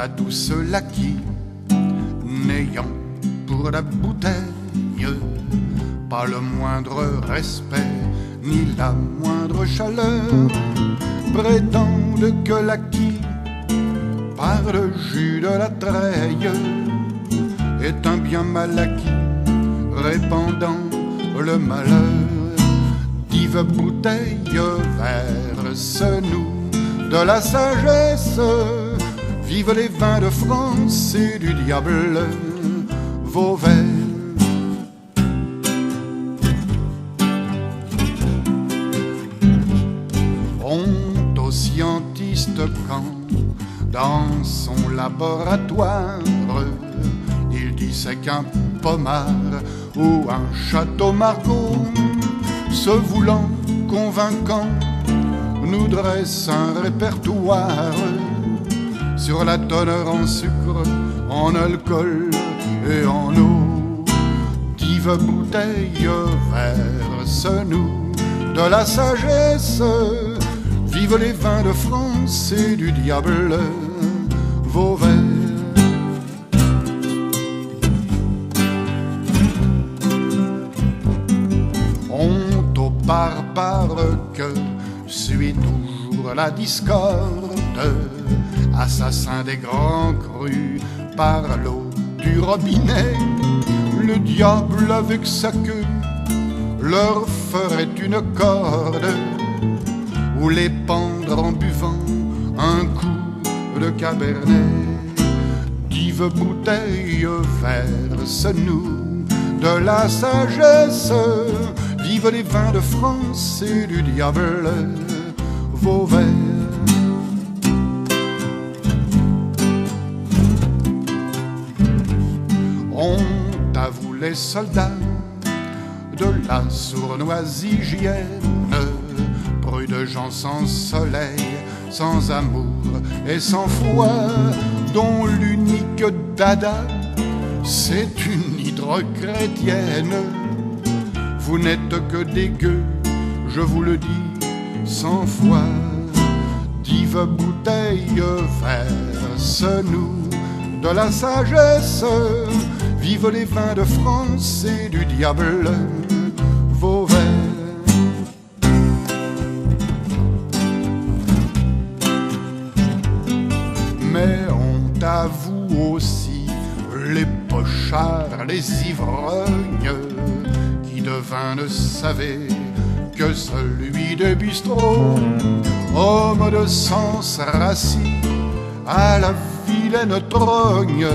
à tous ceux-là qui, n'ayant pour la bouteille pas le moindre respect ni la moindre chaleur, prétendent que l'acquis par le jus de la treille est un bien mal acquis, répandant le malheur. Dive bouteille, verse-nous de la sagesse, vive les vins de France et du diable, vos vers. Honte aux scientistes quand, dans son laboratoire, il dissèque un pommard ou un château Margaux, se voulant convaincant, nous dresse un répertoire sur la teneur en sucre, en alcool et en eau. Dive bouteille, verse-nous de la sagesse, vive les vins de France et du diable, vos vers. Honte aux barbares que suit toujours la discorde, assassin des grands crus par l'eau du robinet. Le diable avec sa queue leur ferait une corde ou les pendre en buvant un coup de cabernet. Dive bouteille, verse-nous de la sagesse, vive les vins de France et du diable, vos vers. Honte à vous les soldats de la sournoise hygiène, de gens sans soleil, sans amour et sans foi, dont l'unique dada c'est une hydre chrétienne. Vous n'êtes que des gueux, je vous le dis 100 fois. Dive bouteille, verse-nous de la sagesse, vive les vins de France et du diable, vos vers. Mais honte à vous aussi, les pochards, les ivrognes, qui de vin ne savaient que celui de bistrot, homme de sens rassis à la vilaine trogne,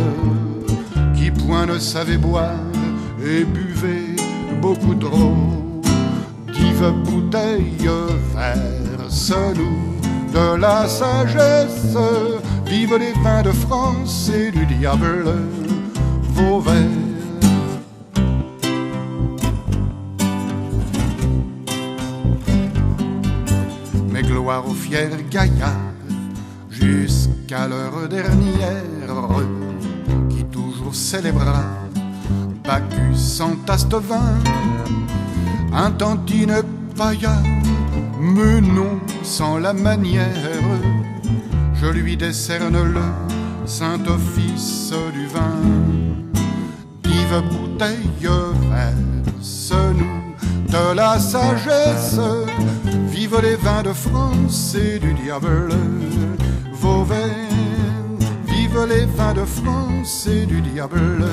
qui point ne savait boire et buvait beaucoup trop. Dive bouteille, verse-nous de la sagesse, vive les vins de France et du diable, vos vers. Mais gloire aux fiers gaillards, jusqu'à l'heure dernière, qui toujours célébra Bacchus en taste vin, un tantine païen, menon sans la manière, je lui décerne le saint office du vin. Dive bouteille, verse-nous de la sagesse, vive les vins de France et du diable, vos vers. Vive les vins de France et du diable,